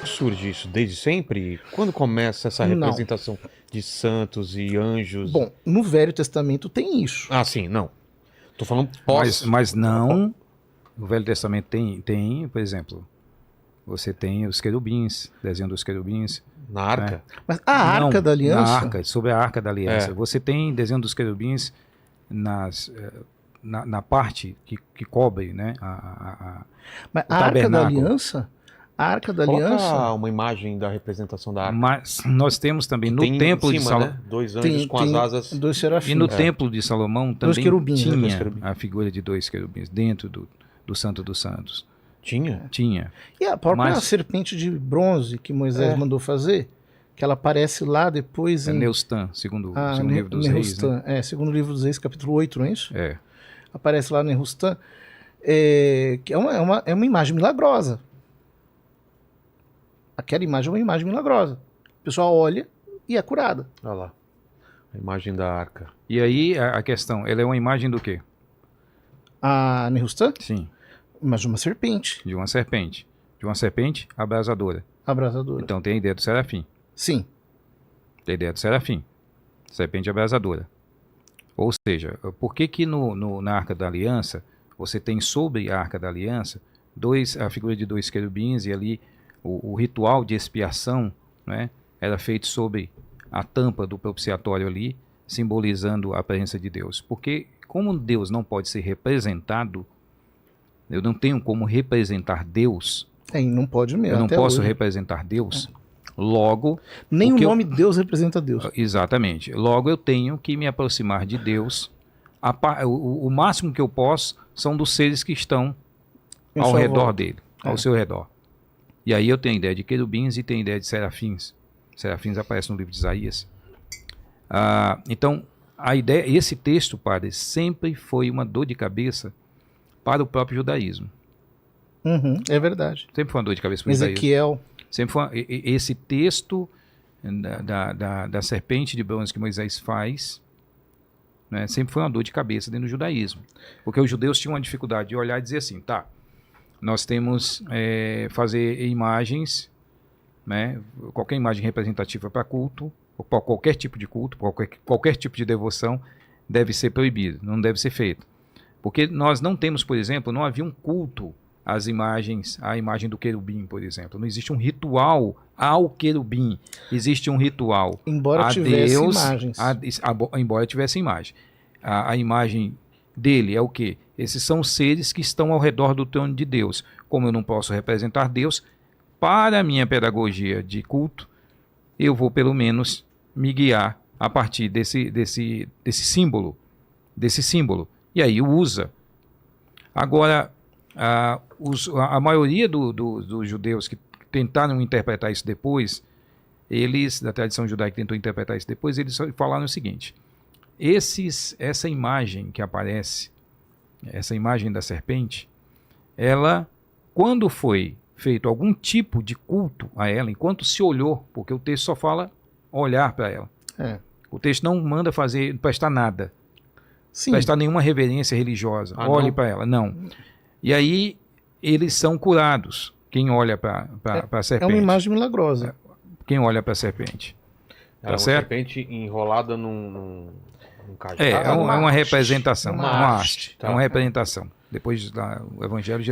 surge isso? Desde sempre? Quando começa essa Não. representação de santos e anjos? Bom, no Velho Testamento tem isso. Ah, sim, não. Tô falando pós. Mas não, no Velho Testamento tem, por exemplo, você tem os querubins, desenho dos querubins. Na arca? Mas a Arca da Aliança... Na arca, sobre a Arca da Aliança. É. Você tem desenho dos querubins na parte que cobre, né, Mas o a Arca da tabernáculo. Aliança... A Arca da Coloca Aliança... uma imagem da representação da arca. Mas nós temos também no Tem templo em de cima, Salomão. né? Dois anjos com as asas. dois serafins. E no templo de Salomão Dois também querubins, né? tinha Dois querubins. a figura de dois querubins dentro do Santo dos Santos. Tinha? Tinha. E a própria Mas- serpente de bronze que Moisés mandou fazer, que ela aparece lá depois É em... Neustan, segundo o Ah, livro dos Reis. Né? Nehustan, segundo o livro dos Reis, capítulo 8, não é isso? É. Aparece lá Nehustan, que é uma imagem milagrosa. Aquela imagem é uma imagem milagrosa. O pessoal olha e é curada. Olha lá. A imagem da arca. E aí a questão, ela é uma imagem do quê? A Nehustan, Sim, mas de uma serpente de uma serpente. De uma serpente abrasadora. abrasadora. Então tem a ideia do serafim. Sim. Tem a ideia do serafim. Serpente abrasadora. Ou seja, por que na Arca da Aliança, você tem sobre a Arca da Aliança a figura de dois querubins e ali o ritual de expiação, né, era feito sobre a tampa do propiciatório ali, simbolizando a presença de Deus. Porque como Deus não pode ser representado, eu não tenho como representar Deus, E não pode mesmo. eu não até posso hoje. representar Deus, logo... Nem o porque nome Deus representa Deus. Exatamente. Logo eu tenho que me aproximar de Deus. O máximo que eu posso são dos seres que estão Em ao sua redor volta. dele, ao seu redor. E aí eu tenho a ideia de querubins e tenho a ideia de serafins. Serafins aparece no livro de Isaías. Então, a ideia, esse texto, padre, sempre foi uma dor de cabeça para o próprio judaísmo. Uhum, é verdade. Sempre foi uma dor de cabeça para o judaísmo. Ezequiel. Sempre foi esse texto da serpente de bronze que Moisés faz, né, sempre foi uma dor de cabeça dentro do judaísmo. Porque os judeus tinham uma dificuldade de olhar e dizer assim, tá, nós temos fazer imagens, né, qualquer imagem representativa para culto, ou para qualquer tipo de culto, qualquer tipo de devoção, deve ser proibido, não deve ser feito. Porque nós não temos, por exemplo, não havia um culto às imagens, à imagem do querubim, por exemplo. Não existe um ritual ao querubim, existe um ritual Embora a tivesse Deus, imagens. embora tivesse imagem. A imagem dele é o quê? Esses são seres que estão ao redor do trono de Deus. Como eu não posso representar Deus, para a minha pedagogia de culto, eu vou pelo menos me guiar a partir desse símbolo. E aí usa. Agora, a maioria dos judeus que tentaram interpretar isso depois, da tradição judaica que tentou interpretar isso depois, eles falaram o seguinte: essa imagem que aparece, essa imagem da serpente, ela, quando foi feito algum tipo de culto a ela, enquanto se olhou, porque o texto só fala olhar para ela. O texto não manda prestar nada, Sim. prestar nenhuma reverência religiosa. Olhe para ela, não. E aí eles são curados. Quem olha para a serpente. É uma imagem milagrosa. Quem olha para a serpente. Era uma serpente enrolada num cajado. É uma representação. Uma haste. É uma representação. Depois o Evangelho,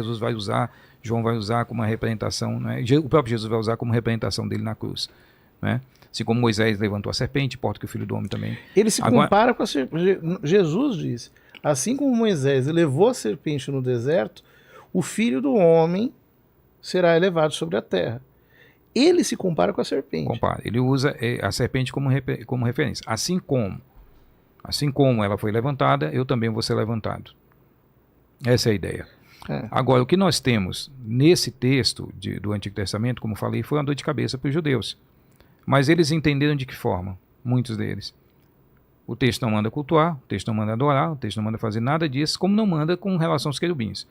João vai usar como uma representação, né? O próprio Jesus vai usar como representação dele na cruz, né? Assim como Moisés levantou a serpente, importa que o Filho do Homem também. Ele se compara com a serpente. Jesus diz, assim como Moisés levou a serpente no deserto, o Filho do Homem será elevado sobre a terra. Ele se compara com a serpente. Compara. Ele usa a serpente como referência. Assim como ela foi levantada, eu também vou ser levantado. Essa é a ideia. Agora, o que nós temos nesse texto do Antigo Testamento, como falei, foi uma dor de cabeça para os judeus. Mas eles entenderam de que forma? Muitos deles. O texto não manda cultuar, o texto não manda adorar, o texto não manda fazer nada disso, como não manda com relação aos querubins.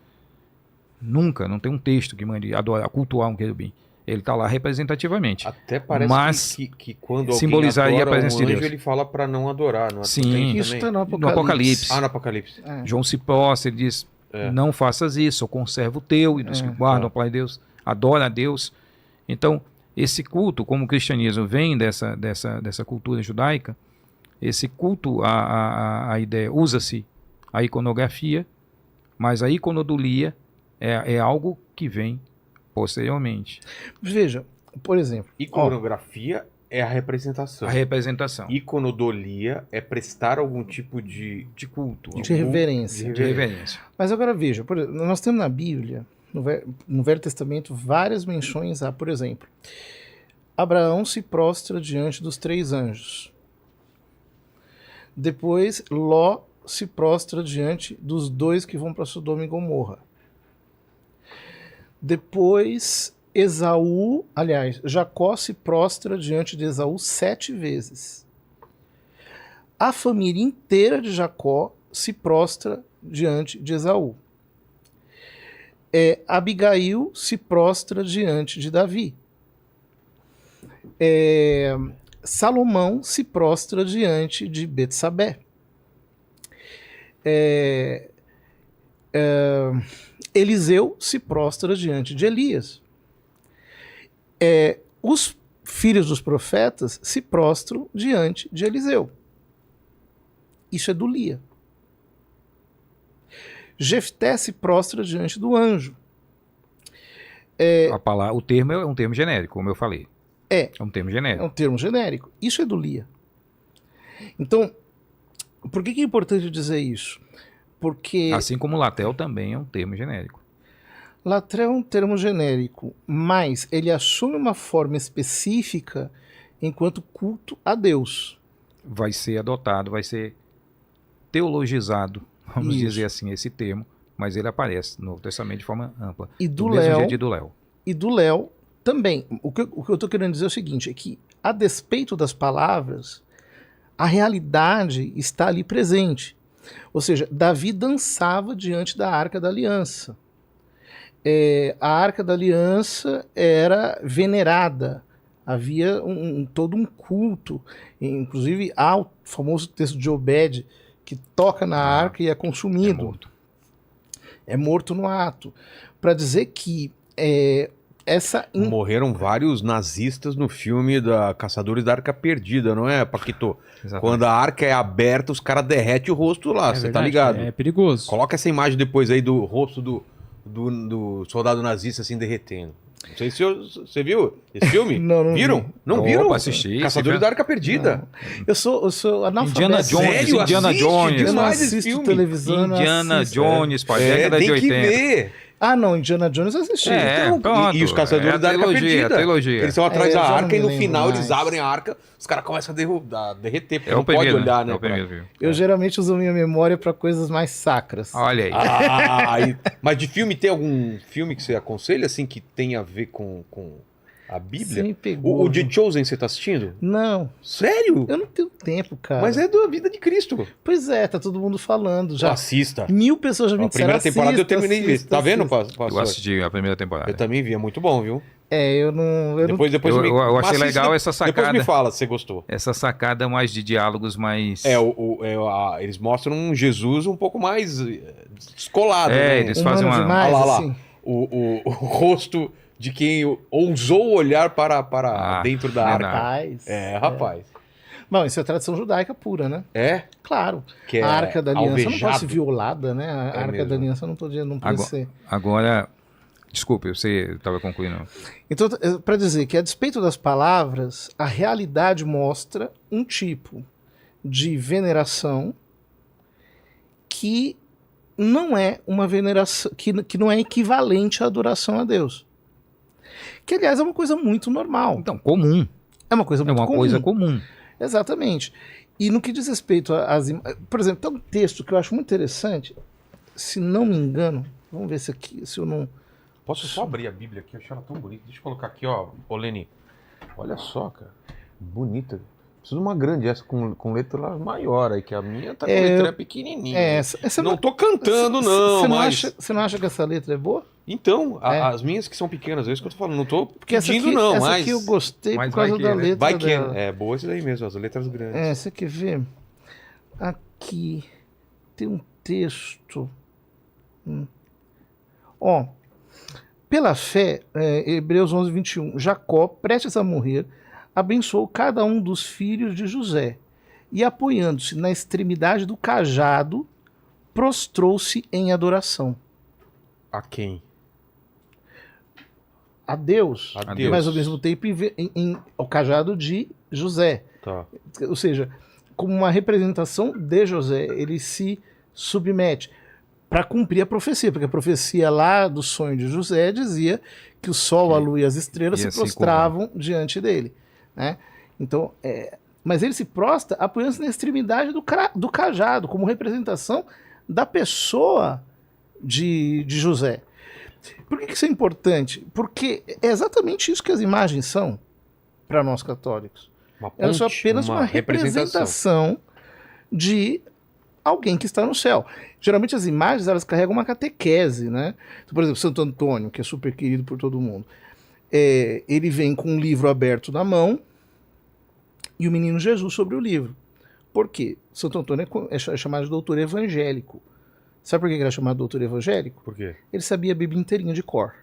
Nunca, não tem um texto que mande adorar, cultuar um querubim. Ele está lá representativamente. Até parece que quando alguém simbolizaria adora a presença um de anjo, Deus. ele fala para não adorar. Não Sim, isso está no Apocalipse. Apocalipse. No Apocalipse. João se prostra, ele diz, não faças isso, eu conservo o teu, e dos que guardam a palavra de Deus, adora a Deus. Então, esse culto, como o cristianismo vem dessa cultura judaica, esse culto, a ideia, usa-se a iconografia, mas a iconodulia é algo que vem posteriormente. Veja, por exemplo, Iconografia é a representação. A representação Iconodolia é prestar algum tipo de culto, de reverência. de reverência. Mas agora veja, por exemplo, nós temos na Bíblia, no Velho Testamento, várias menções a, por exemplo, Abraão se prostra diante dos 3 anjos. Depois, Ló se prostra diante dos 2 que vão para Sodoma e Gomorra. Depois, Jacó se prostra diante de Esaú 7 vezes. A família inteira de Jacó se prostra diante de Esaú. Abigail se prostra diante de Davi. Salomão se prostra diante de Betsabé. Eliseu se prostra diante de Elias. Os filhos dos profetas se prostram diante de Eliseu. Isso é dulia. Jefté se prostra diante do anjo. O termo é um termo genérico, como eu falei. É um termo genérico. É um termo genérico. Isso é dulia. Então, por que é importante dizer isso? Porque assim como latrel também é um termo genérico. Latrel é um termo genérico, mas ele assume uma forma específica enquanto culto a Deus. Vai ser adotado, vai ser teologizado, vamos dizer assim, esse termo, mas ele aparece no Novo Testamento de forma ampla. E do mesmo jeito do Léo. E do Léo também. O que eu estou querendo dizer é o seguinte, é que, a despeito das palavras, a realidade está ali presente. Ou seja, Davi dançava diante da Arca da Aliança. A Arca da Aliança era venerada. Havia todo um culto. Inclusive, há o famoso texto de Obed, que toca na arca e é consumido. É morto no ato. Para dizer que morreram vários nazistas no filme da Caçadores da Arca Perdida, não é, Paquito? Exatamente. Quando a arca é aberta, os caras derretem o rosto lá, você tá ligado? É perigoso. Coloca essa imagem depois aí do rosto do soldado nazista assim derretendo. Não sei se você viu esse filme? Não viram? Vi. Não viram? Opa, assisti. Caçadores da Arca Perdida. Não. Eu sou analfabeto. Indiana Jones, Sério? Indiana Jones. Eu não assisto televisão. Indiana Jones, para década de 80. Tem que ver. Ah, não, Indiana Jones eu assisti. Pronto, e os Caçadores da Arca Perdida. Trilogia. Eles estão atrás da arca e no final mais. eles abrem a arca, os caras começam a derreter, porque É não o primeiro, pode olhar, né? É o primeiro, viu? Eu geralmente uso minha memória para coisas mais sacras. Olha aí. Mas de filme, tem algum filme que você aconselha, assim, que tem a ver com a Bíblia? Sim, pegou. O The Chosen você tá assistindo? Não. Sério? Eu não tenho tempo, cara. Mas é da vida de Cristo. Pois é, tá todo mundo falando. Já Assista. 1000 pessoas já me A disseram. primeira temporada eu terminei de ver. Tá vendo, Eu pastor? assisti a primeira temporada. Eu também vi, é muito bom, viu? Eu não. Depois eu achei assiste, legal essa sacada. Depois me fala se você gostou. Essa sacada mais de diálogos mais... Eles mostram um Jesus um pouco mais descolado, né? Eles fazem uma... demais, Olha lá. assim. O rosto de quem ousou olhar para dentro da arca. Rapaz. Rapaz. Bom, isso é tradição judaica pura, né? É? Claro. Que é a Arca da Aliança não alvejado. pode ser violada, né? A Arca mesmo. da Aliança não podia ser. Agora, desculpe, você estava concluindo. Então, para dizer que, a despeito das palavras, a realidade mostra um tipo de veneração que não é uma veneração, que não é equivalente à adoração a Deus. Que, aliás, é uma coisa muito normal. Então, comum. É uma coisa É muito uma comum. coisa comum. Exatamente. E no que diz respeito às... Por exemplo, tem um texto que eu acho muito interessante, se não me engano, vamos ver se eu não... Posso só abrir a Bíblia aqui? Eu achei ela tão bonita. Deixa eu colocar aqui, ó, Leni. Olha só, cara. Bonita. Preciso de uma grande essa com letra maior aí, que a minha tá com letra pequenininha. Essa não tô cantando, não, mas... Você não acha que essa letra é boa? Então, as minhas que são pequenas, é isso que eu tô falando. Não tô Porque pedindo, não, essa mas... aqui eu gostei mas por causa da letra vai que dela. é boa isso daí mesmo, as letras grandes. Você quer ver? Aqui tem um texto. Pela fé, Hebreus 11, 21, Jacó, prestes a morrer, abençoou cada um dos filhos de José e, apoiando-se na extremidade do cajado, prostrou-se em adoração. A quem? A Deus, A Deus. mas ao mesmo tempo o cajado de José. Tá. Ou seja, como uma representação de José, ele se submete para cumprir a profecia, porque a profecia lá do sonho de José dizia que o sol, a lua e as estrelas E se assim prostravam diante dele, né? Então, mas ele se prostra apoiando-se na extremidade do cajado, como representação da pessoa de José. Por que isso é importante? Porque é exatamente isso que as imagens são para nós católicos. Elas são apenas uma representação de alguém que está no céu. Geralmente as imagens elas carregam uma catequese, né? Então, por exemplo, Santo Antônio, que é super querido por todo mundo, ele vem com um livro aberto na mão e o menino Jesus sobre o livro. Por quê? Santo Antônio é chamado de doutor evangélico. Sabe por que ele é chamado doutor evangélico? Por quê? Ele sabia a Bíblia inteirinha de cor.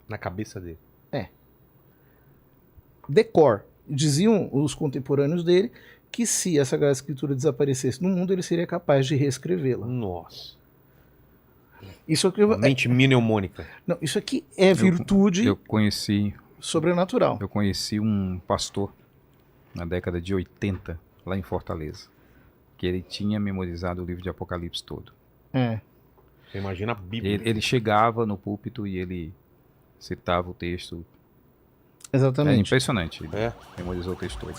Na cabeça dele. De cor. Diziam os contemporâneos dele que se a Sagrada Escritura desaparecesse no mundo, ele seria capaz de reescrevê-la. Nossa. Isso aqui, Mente mnemônica. não, isso aqui é virtude Eu conheci sobrenatural. um pastor na década de 80, lá em Fortaleza, que ele tinha memorizado o livro de Apocalipse todo. Você imagina a Bíblia. Ele chegava no púlpito e ele citava o texto. É Exatamente. impressionante. Ele É. memorizou o texto todo.